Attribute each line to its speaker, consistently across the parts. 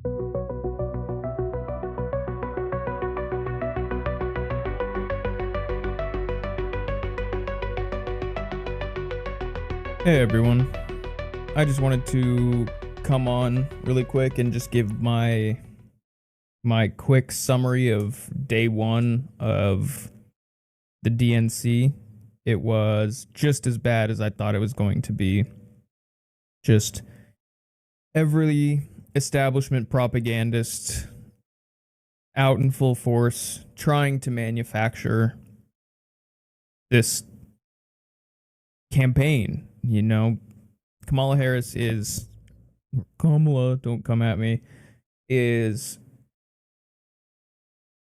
Speaker 1: Hey everyone, I just wanted to come on really quick and just give my quick summary of day one of the DNC. It was just as bad as I thought it was going to be. Just every establishment propagandist out in full force trying to manufacture this campaign. You know, Kamala Harris is Kamala, don't come at me, is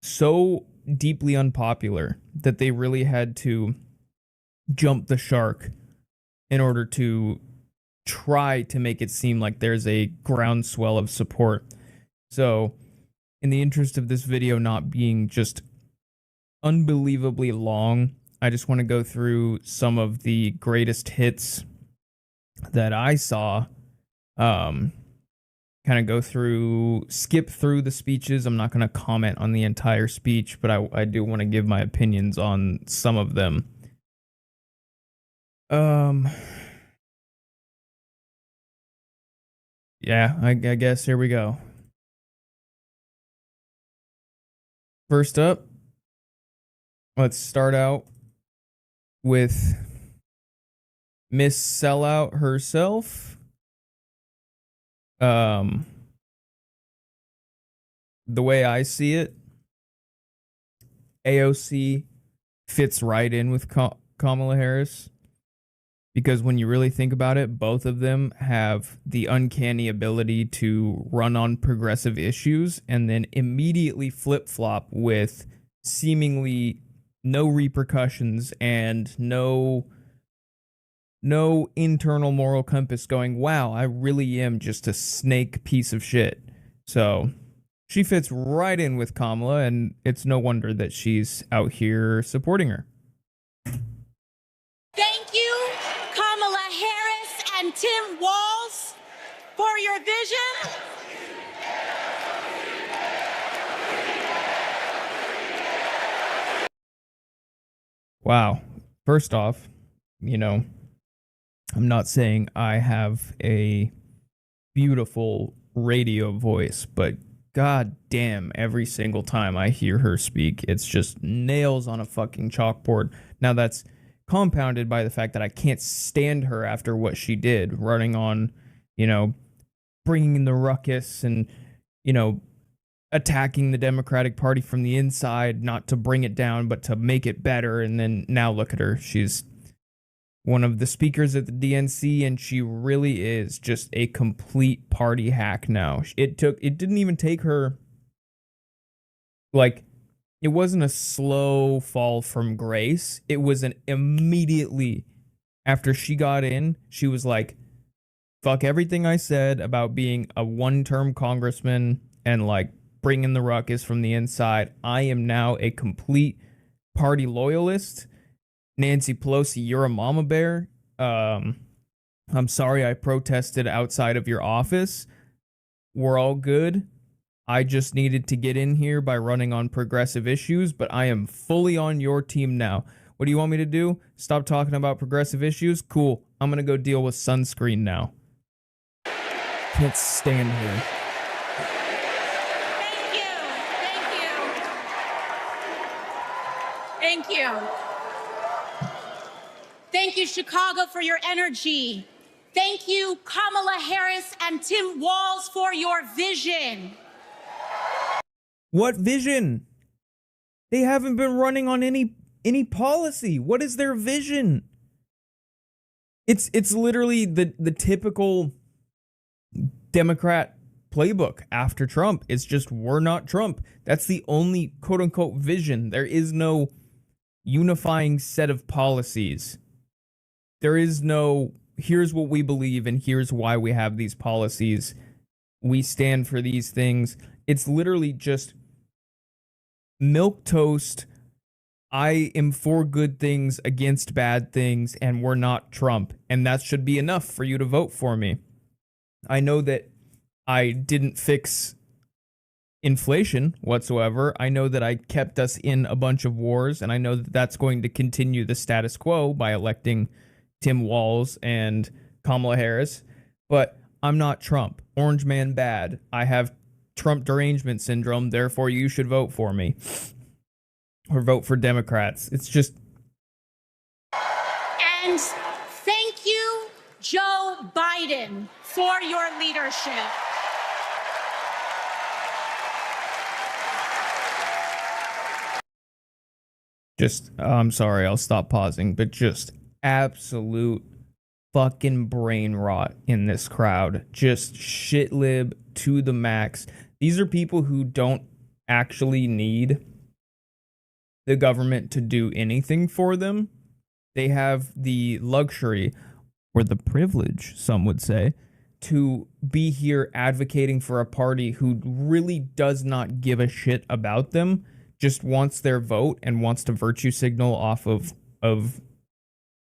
Speaker 1: so deeply unpopular that they really had to jump the shark in order to try to make it seem like there's a groundswell of support. So, in the interest of this video not being just unbelievably long, I just want to go through some of the greatest hits that I saw. Kind of skip through the speeches. I'm not going to comment on the entire speech, but I do want to give my opinions on some of them. Yeah, I guess here we go. First up, let's start out with Miss Sellout herself. The way I see it, AOC fits right in with Kamala Harris, because when you really think about it, both of them have the uncanny ability to run on progressive issues and then immediately flip-flop with seemingly no repercussions and no internal moral compass going, wow, I really am just a snake piece of shit. So she fits right in with Kamala, and it's no wonder that she's out here supporting her.
Speaker 2: Thank you, Kamala Harris and Tim Walz, for your vision.
Speaker 1: Wow. First off, I'm not saying I have a beautiful radio voice, but god damn, every single time I hear her speak, it's just nails on a fucking chalkboard. Now that's compounded by the fact that I can't stand her after what she did, running on, bringing in the ruckus and, attacking the Democratic Party from the inside, not to bring it down, but to make it better. And then now look at her. She's one of the speakers at the DNC, and she really is just a complete party hack now. It didn't even take her, it wasn't a slow fall from grace. It was an immediately, after she got in, she was like, fuck everything I said about being a one-term congressman and bringing the ruckus from the inside. I am now a complete party loyalist. Nancy Pelosi, you're a mama bear. I'm sorry I protested outside of your office. We're all good. I just needed to get in here by running on progressive issues, but I am fully on your team now. What do you want me to do? Stop talking about progressive issues? Cool. I'm going to go deal with sunscreen now. Can't stand her.
Speaker 2: Thank you. Thank you, Chicago, for your energy. Thank you, Kamala Harris and Tim Walz, for your vision.
Speaker 1: What vision? They haven't been running on any policy. What is their vision? It's literally the typical Democrat playbook after Trump. It's just, we're not Trump. That's the only quote unquote vision. There is no unifying set of policies. There is no, here's what we believe and here's why we have these policies. We stand for these things. It's literally just milquetoast. I am for good things against bad things, and we're not Trump. And that should be enough for you to vote for me. I know that I didn't fix inflation whatsoever. I know that I kept us in a bunch of wars, and I know that that's going to continue the status quo by electing Tim Walz and Kamala Harris. But I'm not Trump. Orange man bad. I have Trump derangement syndrome, therefore you should vote for me. Or vote for Democrats. It's just...
Speaker 2: And thank you, Joe Biden, for your leadership.
Speaker 1: I'm sorry, I'll stop pausing, but just absolute fucking brain rot in this crowd. Just shit lib to the max. These are people who don't actually need the government to do anything for them. They have the luxury, or the privilege, some would say, to be here advocating for a party who really does not give a shit about them, just wants their vote and wants to virtue signal off of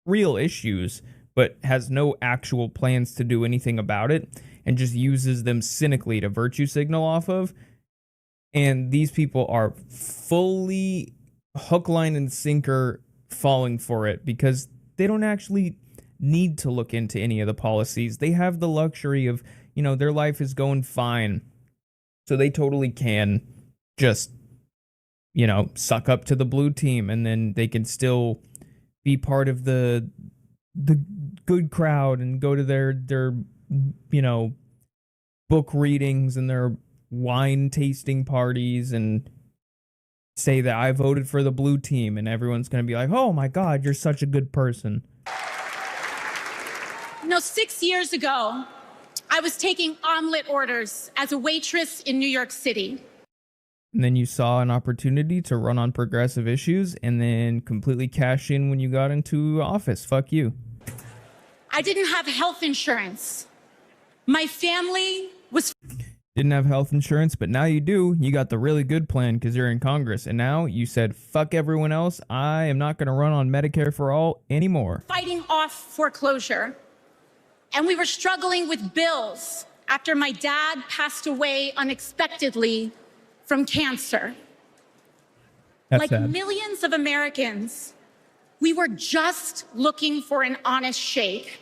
Speaker 1: real issues, but has no actual plans to do anything about it, and just uses them cynically to virtue signal off of. And these people are fully hook, line, and sinker falling for it because they don't actually need to look into any of the policies. They have the luxury of, their life is going fine. So they totally can just, suck up to the blue team, and then they can still be part of the good crowd and go to their book readings and their wine tasting parties and say that I voted for the blue team, and everyone's going to be like, oh my God, you're such a good person.
Speaker 2: 6 years ago, I was taking omelet orders as a waitress in New York City.
Speaker 1: And then you saw an opportunity to run on progressive issues and then completely cash in when you got into office. Fuck you.
Speaker 2: I didn't have health insurance. My family was...
Speaker 1: Didn't have health insurance, but now you do. You got the really good plan because you're in Congress. And now you said, fuck everyone else. I am not going to run on Medicare for all anymore.
Speaker 2: Fighting off foreclosure. And we were struggling with bills after my dad passed away unexpectedly from cancer.
Speaker 1: That's
Speaker 2: like
Speaker 1: sad.
Speaker 2: Millions of Americans, we were just looking for an honest shake.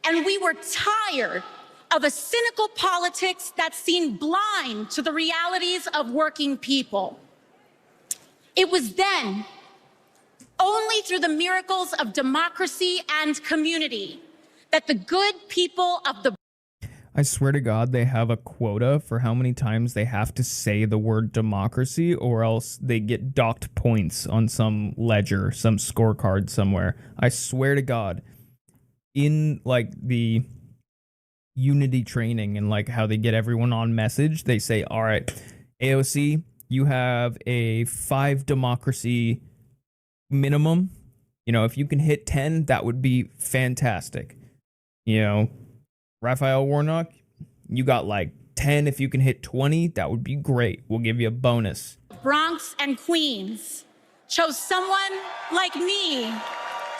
Speaker 2: And we were tired of a cynical politics that seemed blind to the realities of working people. It was then, only through the miracles of democracy and community, that the good people of the...
Speaker 1: I swear to God, they have a quota for how many times they have to say the word democracy, or else they get docked points on some ledger, some scorecard somewhere. I swear to God, in like the unity training and like how they get everyone on message, they say, all right, AOC, you have a 5 democracy minimum. If you can hit 10, that would be fantastic. Raphael Warnock, you got like 10. If you can hit 20, that would be great. We'll give you a bonus.
Speaker 2: Bronx and Queens chose someone like me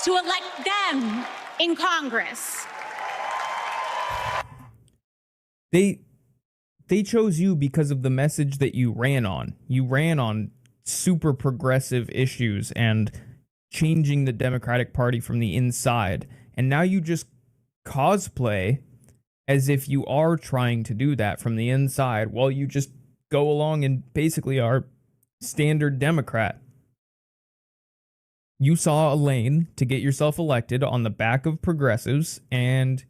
Speaker 2: to elect them in Congress.
Speaker 1: They chose you because of the message that you ran on. You ran on super progressive issues and changing the Democratic Party from the inside. And now you just cosplay as if you are trying to do that from the inside while you just go along and basically are standard Democrat. You saw a lane to get yourself elected on the back of progressives, and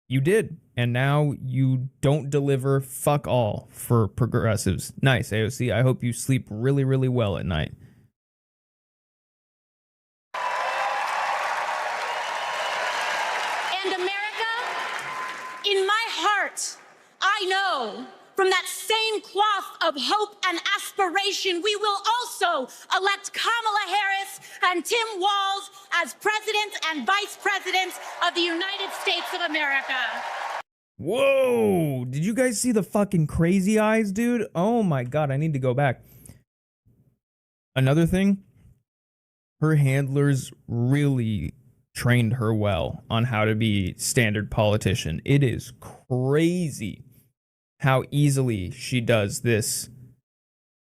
Speaker 1: you did. And now you don't deliver fuck all for progressives. Nice, AOC. I hope you sleep really, really well at night.
Speaker 2: And America, in my heart, I know from that same cloth of hope and aspiration, we will also elect Kamala Harris and Tim Walz as President and Vice President of the United States of America.
Speaker 1: Whoa, did you guys see the fucking crazy eyes, dude? Oh my God, I need to go back. Another thing, her handlers really trained her well on how to be standard politician. It is crazy how easily she does this,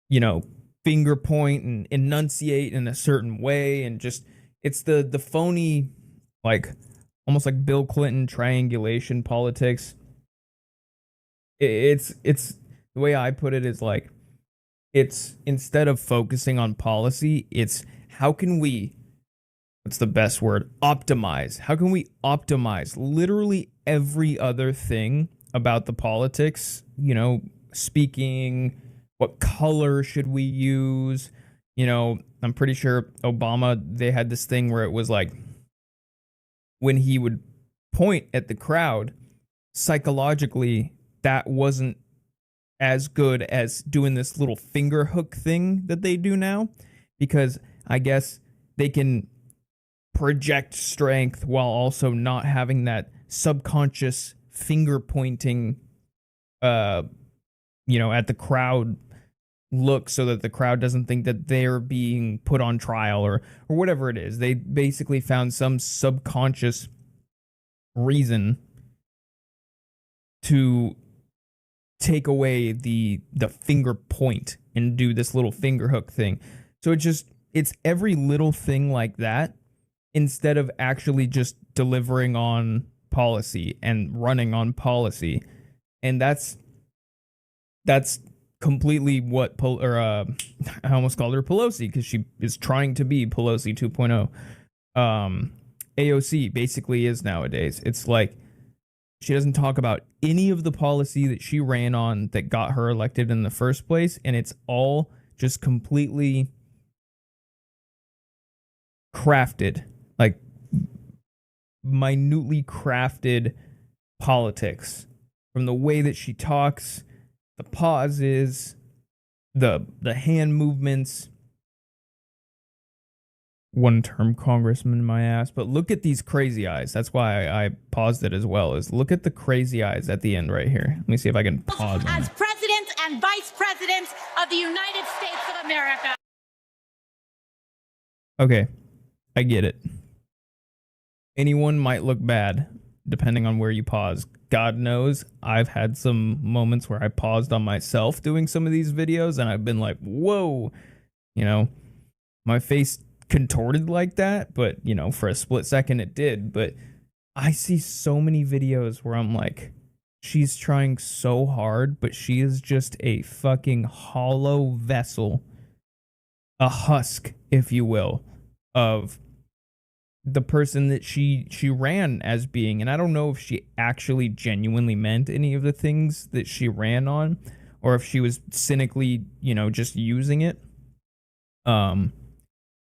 Speaker 1: you know, finger point and enunciate in a certain way, and just it's the phony, like almost like Bill Clinton triangulation politics. It's the way I put it is like, it's instead of focusing on policy, it's how can we, what's the best word, optimize. How can we optimize literally every other thing about the politics, you know, speaking, what color should we use? You know, I'm pretty sure Obama, they had this thing where it was like when he would point at the crowd, psychologically, that wasn't as good as doing this little finger hook thing that they do now, because I guess they can project strength while also not having that subconscious finger pointing, you know, at the crowd look, so that the crowd doesn't think that they're being put on trial or whatever it is. They basically found some subconscious reason to take away the finger point and do this little finger hook thing. So it's every little thing like that, instead of actually just delivering on policy and running on policy. And that's completely what I almost called her Pelosi, because she is trying to be Pelosi 2.0. AOC basically is nowadays. It's like she doesn't talk about any of the policy that she ran on that got her elected in the first place, and it's all just completely crafted, like minutely crafted politics, from the way that she talks, the pauses, the hand movements. One-term congressman, my ass. But look at these crazy eyes. That's why I paused it as well. Is look at the crazy eyes at the end right here. Let me see if I can pause
Speaker 2: as president and vice president of the United States of America.
Speaker 1: Okay, I get it. Anyone might look bad depending on where you pause. God knows I've had some moments where I paused on myself doing some of these videos, and I've been like, whoa, you know, my face contorted like that, but you know, for a split second it did. But I see so many videos where I'm like, she's trying so hard, but she is just a fucking hollow vessel, a husk, if you will, of the person that she ran as being. And I don't know if she actually genuinely meant any of the things that she ran on, or if she was cynically, you know, just using it.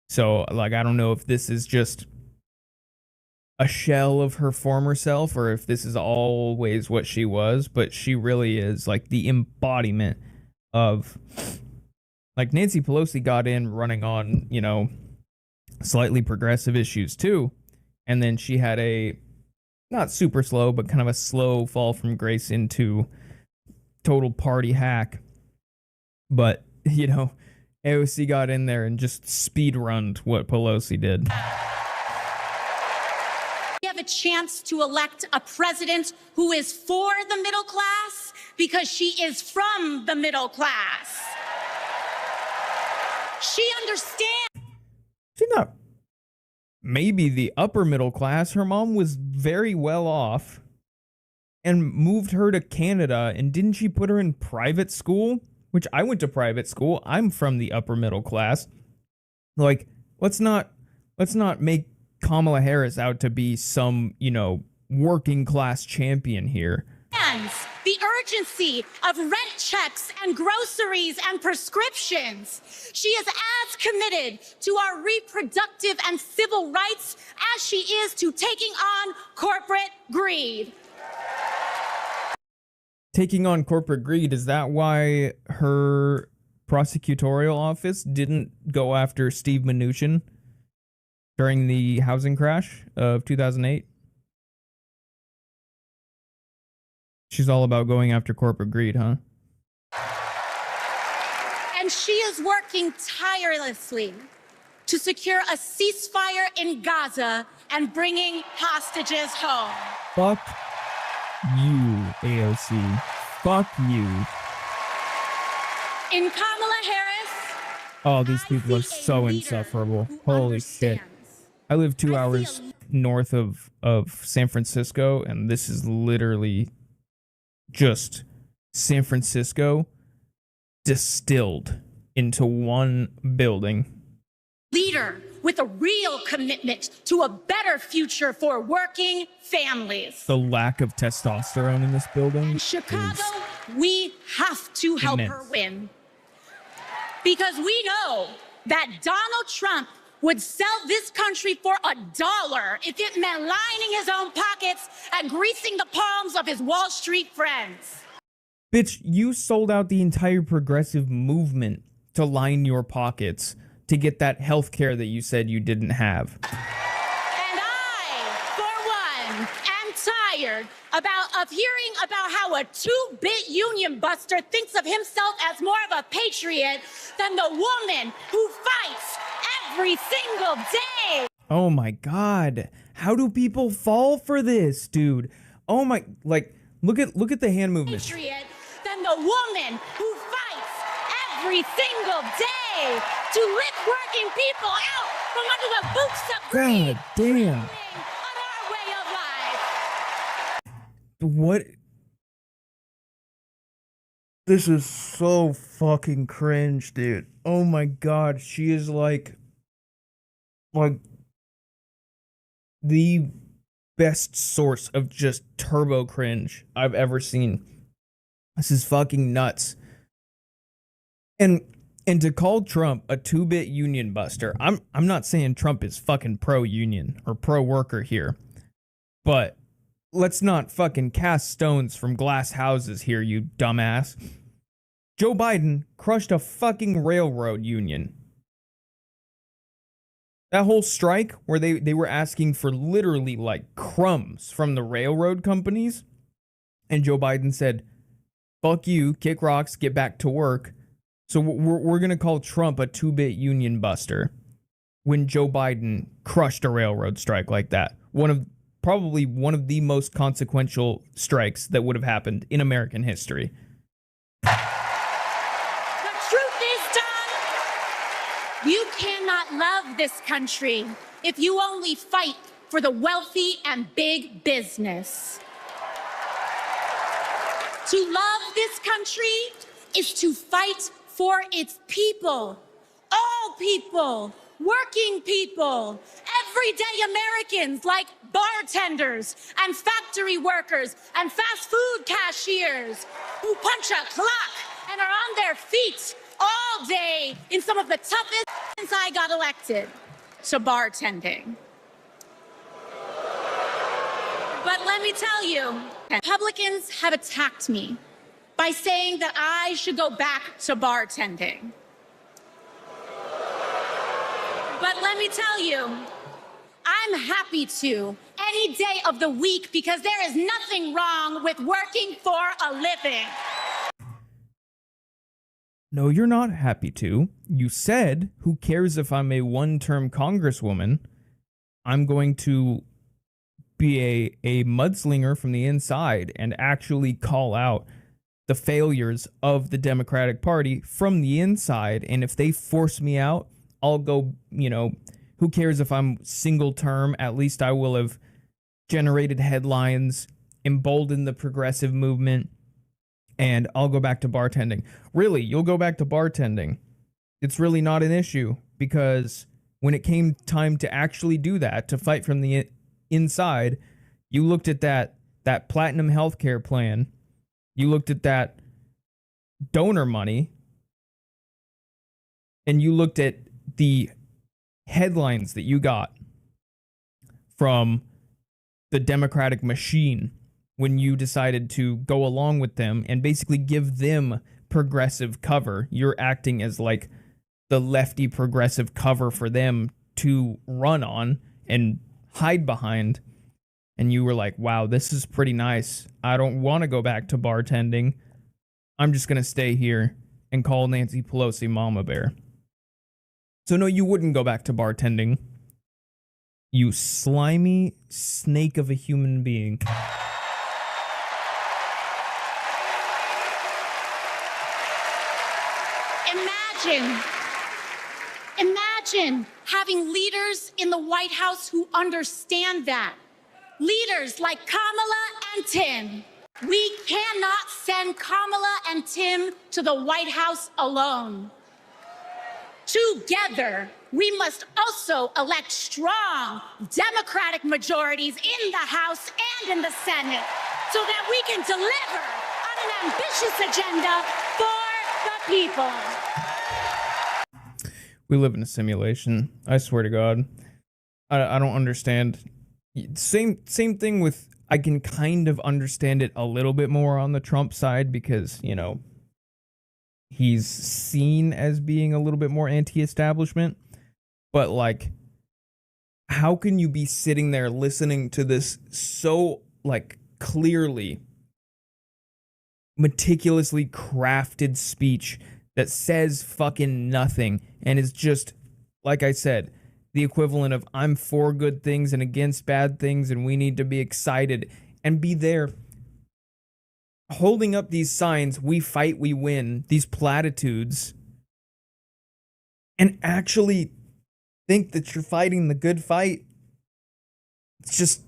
Speaker 1: So, like, I don't know if this is just a shell of her former self, or if this is always what she was, but she really is, like, the embodiment of, like, Nancy Pelosi got in running on, you know, slightly progressive issues, too, and then she had a, not super slow, but kind of a slow fall from grace into total party hack. But, you know, AOC got in there and just speed-runned what Pelosi did.
Speaker 2: We have a chance to elect a president who is for the middle class because she is from the middle class. She understands.
Speaker 1: She's not maybe the upper middle class. Her mom was very well off and moved her to Canada, and didn't she put her in private school? Which I went to private school. I'm from the upper middle class. Like, let's not make Kamala Harris out to be some, you know, working class champion here.
Speaker 2: The urgency of rent checks and groceries and prescriptions. She is as committed to our reproductive and civil rights as she is to taking on corporate greed.
Speaker 1: Taking on corporate greed, is that why her prosecutorial office didn't go after Steve Mnuchin during the housing crash of 2008? She's all about going after corporate greed, huh?
Speaker 2: And she is working tirelessly to secure a ceasefire in Gaza and bringing hostages home.
Speaker 1: Fuck you, AOC. Fuck you.
Speaker 2: In Kamala Harris,
Speaker 1: Oh, these
Speaker 2: I
Speaker 1: people are
Speaker 2: see a
Speaker 1: so
Speaker 2: leader
Speaker 1: insufferable.
Speaker 2: who
Speaker 1: Holy shit.
Speaker 2: understands.
Speaker 1: I live 2
Speaker 2: I see
Speaker 1: hours north of San Francisco, and this is literally just San Francisco distilled into one building.
Speaker 2: Leader with a real commitment to a better future for working families.
Speaker 1: The lack of testosterone in this building
Speaker 2: In Chicago,
Speaker 1: is
Speaker 2: we have to help her
Speaker 1: immense.
Speaker 2: win. Because we know that Donald Trump would sell this country for $1 if it meant lining his own pockets and greasing the palms of his Wall Street friends.
Speaker 1: Bitch, you sold out the entire progressive movement to line your pockets to get that health care that you said you didn't have.
Speaker 2: And I, for one, am tired of hearing about how a two-bit union buster thinks of himself as more of a patriot than the woman who fights every single day.
Speaker 1: Oh my god. How do people fall for this, dude? Oh my, like, look at the hand movement.
Speaker 2: Patriot than the woman who fights every single day to lift working people out from under the boots of greed.
Speaker 1: God damn.
Speaker 2: On our way of life.
Speaker 1: What? This is so fucking cringe, dude. Oh my god, she is like the best source of just turbo cringe I've ever seen. This is fucking nuts. And to call Trump a two-bit union buster, I'm not saying Trump is fucking pro-union or pro-worker here, but let's not fucking cast stones from glass houses here, you dumbass. Joe Biden crushed a fucking railroad union. That whole strike where they were asking for literally like crumbs from the railroad companies, and Joe Biden said, fuck you, kick rocks, get back to work. So we're going to call Trump a two-bit union buster when Joe Biden crushed a railroad strike like that. Probably one of the most consequential strikes that would have happened in American history.
Speaker 2: The truth is, Don, you cannot love this country if you only fight for the wealthy and big business. To love this country is to fight for its people, all people, working people, everyday Americans like bartenders and factory workers and fast food cashiers who punch a clock and are on their feet all day in some of the toughest since I got elected to bartending. But let me tell you, Republicans have attacked me by saying that I should go back to bartending. But let me tell you, I'm happy to any day of the week because there is nothing wrong with working for a living.
Speaker 1: No, you're not happy to. You said, who cares if I'm a one-term congresswoman? I'm going to be a mudslinger from the inside and actually call out the failures of the Democratic Party from the inside. And if they force me out, I'll go, who cares if I'm single term? At least I will have generated headlines, emboldened the progressive movement, and I'll go back to bartending. Really, you'll go back to bartending. It's really not an issue because when it came time to actually do that, to fight from the inside, you looked at that platinum healthcare plan. You looked at that donor money, and you looked at the headlines that you got from the Democratic machine when you decided to go along with them and basically give them progressive cover. You're acting as like the lefty progressive cover for them to run on and hide behind. And you were like, wow, this is pretty nice. I don't want to go back to bartending. I'm just going to stay here and call Nancy Pelosi Mama Bear. So no, you wouldn't go back to bartending. You slimy snake of a human being.
Speaker 2: Imagine having leaders in the White House who understand that. Leaders like Kamala and Tim. We cannot send Kamala and Tim to the White House alone. Together, we must also elect strong Democratic majorities in the House and in the Senate so that we can deliver on an ambitious agenda for the people.
Speaker 1: We live in a simulation. I swear to God. I don't understand. Same thing with, I can kind of understand it a little bit more on the Trump side because, you know, he's seen as being a little bit more anti-establishment. But, like, how can you be sitting there listening to this so, like, clearly, meticulously crafted speech that says fucking nothing and is just, like I said, the equivalent of I'm for good things and against bad things and we need to be excited, and be there holding up these signs, we fight, we win, these platitudes, and actually think that you're fighting the good fight. It's just,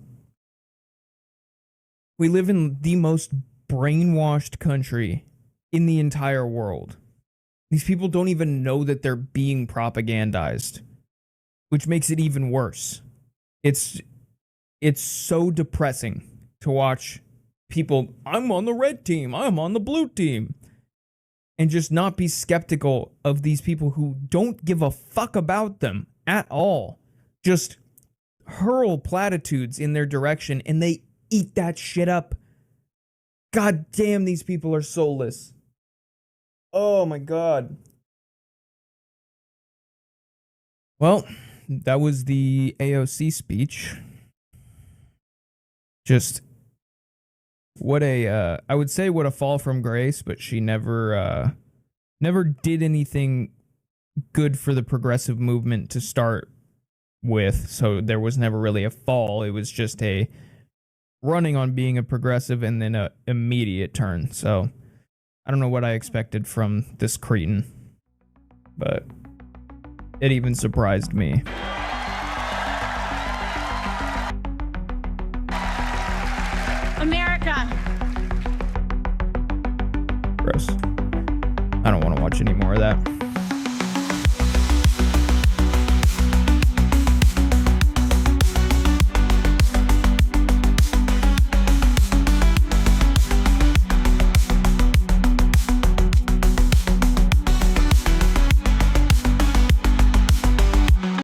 Speaker 1: we live in the most brainwashed country in the entire world. These people don't even know that they're being propagandized, which makes it even worse. It's so depressing to watch people, I'm on the red team, I'm on the blue team, and just not be skeptical of these people who don't give a fuck about them at all. Just hurl platitudes in their direction and they eat that shit up. God damn, these people are soulless. Oh my God. Well, that was the AOC speech. Just what a I would say what a fall from grace, but she never did anything good for the progressive movement to start with. So there was never really a fall. It was just a running on being a progressive and then a immediate turn. So I don't know what I expected from this cretin, but it even surprised me.
Speaker 2: America.
Speaker 1: Gross. I don't want to watch any more of that.